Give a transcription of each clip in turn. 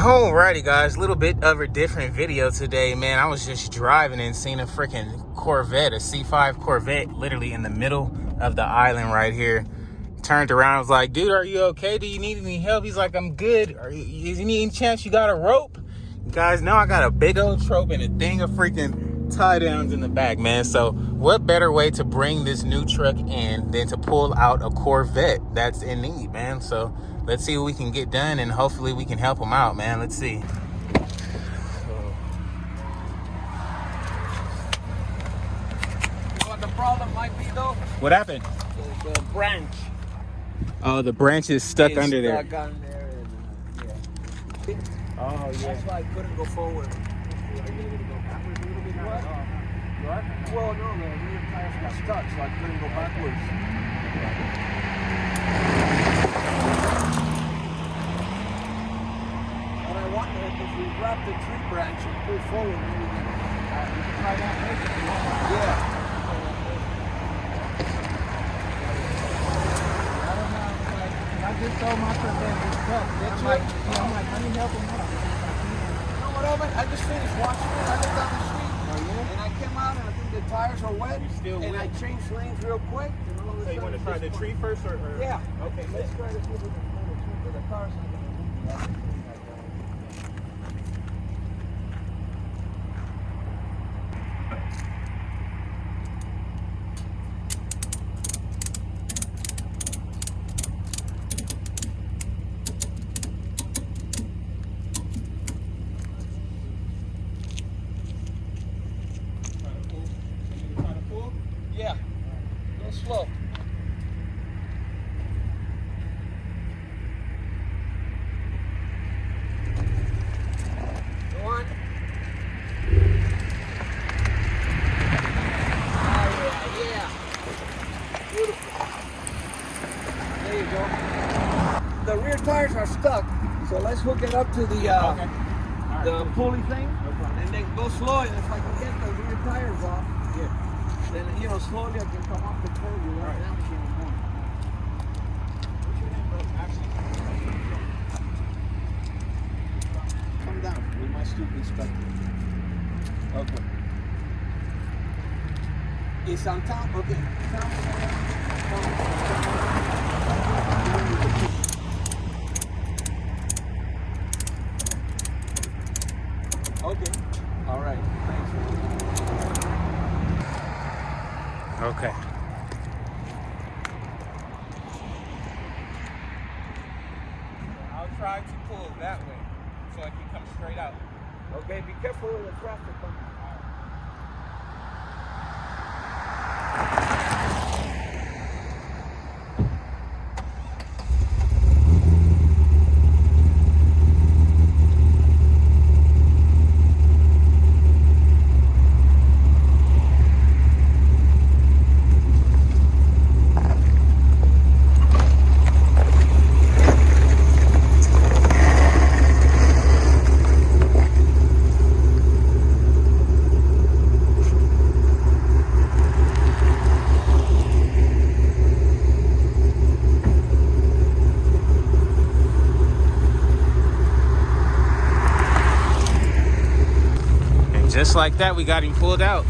Alrighty guys, a little bit of a different video today, man. I was just driving and seen a freaking Corvette, a C5 Corvette, literally in the middle of the island right here. Turned around, I was like, dude, are you okay? Do you need any help? He's like, I'm good. Is any chance you got a rope? Guys, now I got a big old trope and a thing of freaking tie downs in the back, man. So what better way to bring this new truck in than to pull out a Corvette that's in need, man? So let's see what we can get done, and hopefully we can help them out, man. Let's see. What the problem might be, though? What happened? The branch. Oh, the branch is stuck under there. Stuck on there, and yeah. Oh, yeah. That's why I couldn't go forward. Are you going to go backwards a little bit? What? Well, no, the rear tires got stuck, so I couldn't go backwards. What I wonder if we grab the tree branch and pull forward, maybe we can try that later. Yeah. I just told my Corvette was stuck. I'm like, let me help him out. You know what, Owen? I just finished washing it. I lived on the street. And I came out and I think the tires are wet. And I changed lanes real quick. So you want to try the tree first, or? Yeah. Okay, Let's try to see if we can pull the tree, but the car's not going to do that. Yeah, go slow. Go on. Oh, yeah. Beautiful. There you go. The rear tires are stuck, so let's hook it up to the the pulley thing, and then go slow, and if I can get the rear tires off, then, you know, slowly I can come off the curb without damaging the more. What's your name, bro? Ashley. Come down with my stupid inspector. Okay. It's on top, okay. Okay. All right. Thanks. Okay. I'll try to pull that way so I can come straight out. Okay, be careful with the traffic. Just like that, we got him pulled out.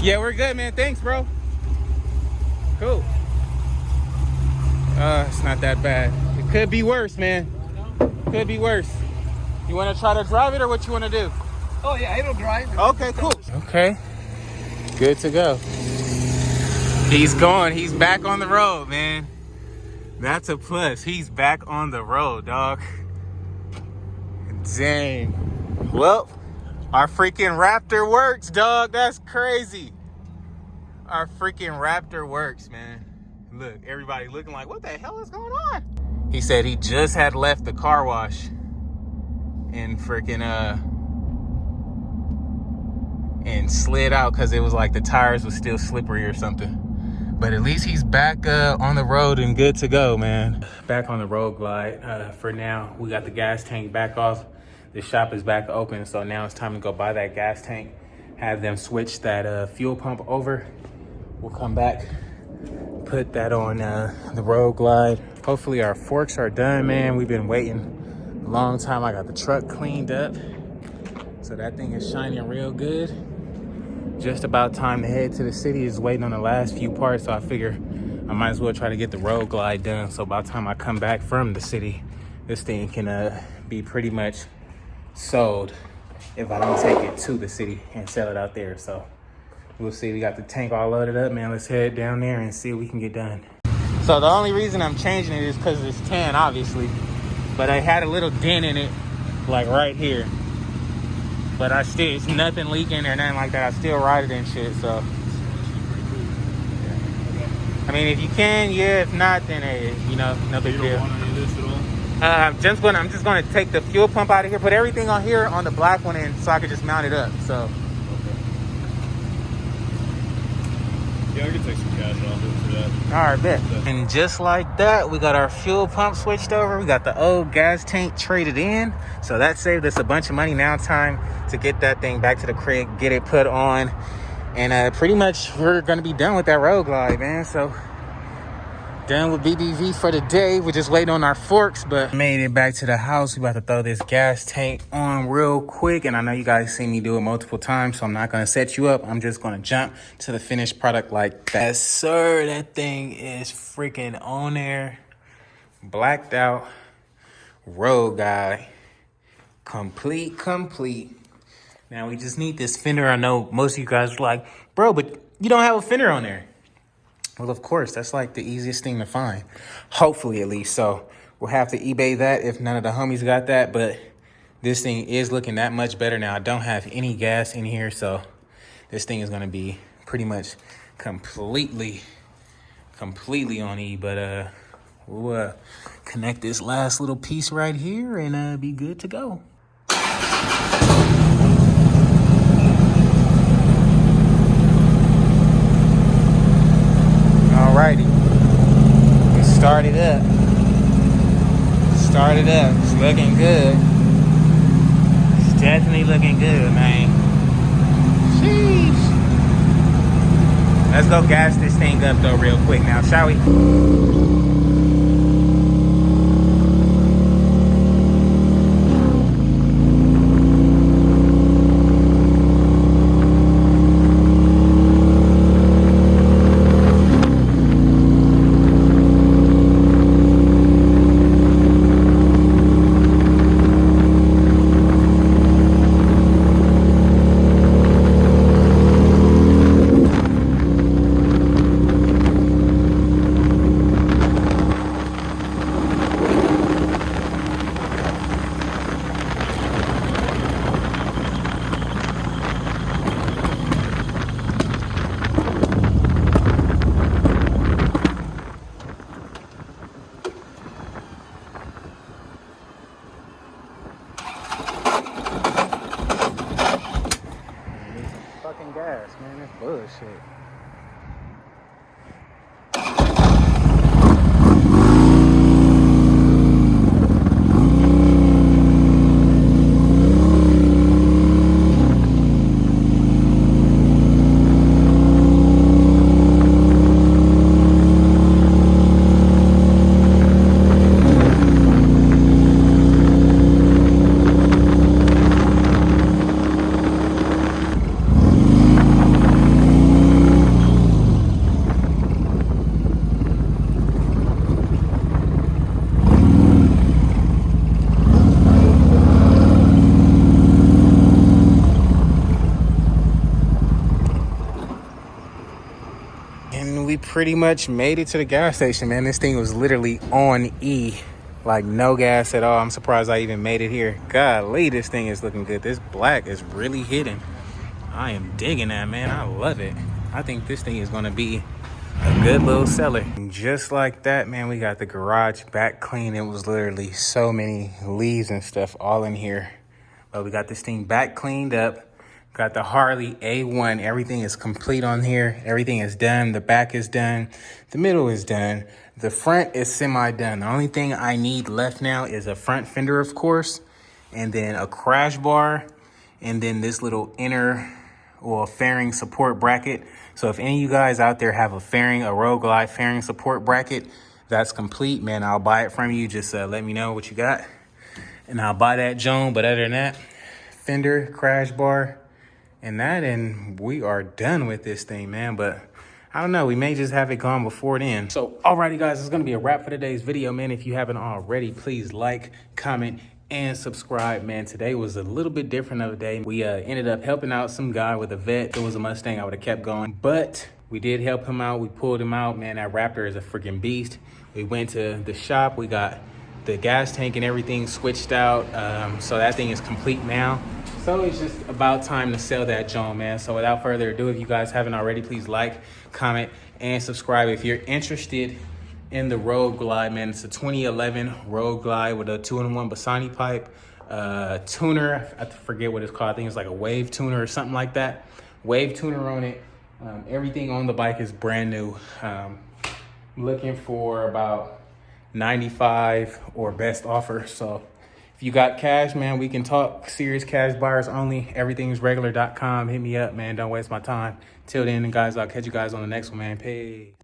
Yeah, we're good, man. Thanks, bro. Cool. It's not that bad. It could be worse, man. Could be worse. You want to try to drive it, or what you want to do? Oh, yeah, it'll drive. Okay, cool. Okay. Good to go. He's gone. He's back on the road, man. That's a plus. He's back on the road, dog. Dang. Well, our freaking Raptor works, dog. That's crazy. Our freaking Raptor works, man. Look, everybody looking like, what the hell is going on? He said he just had left the car wash and freaking and slid out because it was like the tires was still slippery or something. But at least he's back on the road and good to go, man. Back on the road glide for now. We got the gas tank back off. The shop is back open, so now it's time to go buy that gas tank, have them switch that fuel pump over. We'll come back, put that on the road glide. Hopefully our forks are done, man. We've been waiting long time. I got the truck cleaned up, so that thing is shining real good. Just about time to head to the city. Is waiting on the last few parts, so I figure I might as well try to get the road glide done, so by the time I come back from the city, this thing can be pretty much sold if I don't take it to the city and sell it out there. So we'll see. We got the tank all loaded up, man. Let's head down there and see what we can get done. So the only reason I'm changing it is because it's tan, obviously, but I had a little dent in it, like right here. But it's nothing leaking or nothing like that. I still ride it and shit, so. I mean, if you can, yeah. If not, then hey, you know, no big deal. You don't want any of this at all? I'm just gonna take the fuel pump out of here, put everything on here on the black one, and so I can just mount it up. So. Okay. Yeah, I can take some cash off it for that. All right, bet. And just like that, we got our fuel pump switched over. We got the old gas tank traded in, so that saved us a bunch of money. Now time to get that thing back to the crib, get it put on. And pretty much we're gonna be done with that road glide, man. So done with BBV for the day. We're just waiting on our forks, but made it back to the house. We about to throw this gas tank on real quick. And I know you guys seen me do it multiple times, so I'm not gonna set you up. I'm just gonna jump to the finished product like that. Yes, sir, that thing is freaking on there. Blacked out road guy. Complete. Now we just need this fender. I know most of you guys are like, bro, but you don't have a fender on there. Well, of course, that's like the easiest thing to find. Hopefully, at least. So we'll have to eBay that if none of the homies got that. But this thing is looking that much better now. I don't have any gas in here, so this thing is gonna be pretty much completely on E. But we'll connect this last little piece right here and be good to go. Alrighty, we started up. It's looking good. It's definitely looking good, man. Sheesh. Let's go gas this thing up though real quick now, shall we? Gas, man, that's bullshit. We pretty much made it to the gas station, man. This thing was literally on E, like no gas at all. I'm surprised I even made it here. Golly, this thing is looking good. This black is really hitting. I am digging that, man. I love it. I think this thing is gonna be a good little seller. And just like that, man, we got the garage back clean. It was literally so many leaves and stuff all in here, but we got this thing back cleaned up. Got the Harley A1. Everything is complete on here. Everything is done. The back is done. The middle is done. The front is semi-done. The only thing I need left now is a front fender, of course, and then a crash bar, and then this little inner fairing support bracket. So if any of you guys out there have a Road Glide fairing support bracket that's complete, man, I'll buy it from you. Just let me know what you got. and I'll buy that Joan. But other than that, fender, crash bar, and we are done with this thing, man. But I don't know, we may just have it gone before then. So alrighty guys, it's gonna be a wrap for today's video, man. If you haven't already, please like, comment, and subscribe, man. Today was a little bit different of a day. We ended up helping out some guy with a Vette. If it was a Mustang, I would have kept going, but we did help him out. We pulled him out, man. That Raptor is a freaking beast. We went to the shop. We got the gas tank and everything switched out. So that thing is complete now. So it's just about time to sell that Joan, man. So without further ado, if you guys haven't already, please like, comment, and subscribe. If you're interested in the Road Glide, man, it's a 2011 Road Glide with a 2-in-1 Bassani pipe, tuner. I forget what it's called. I think it's like a wave tuner or something like that. Wave tuner on it. Everything on the bike is brand new. I'm looking for about 95 or best offer. So if you got cash, man, we can talk. Serious cash buyers only. Everything's regular.com. Hit me up, man. Don't waste my time. Till then, guys, I'll catch you guys on the next one, man. Peace.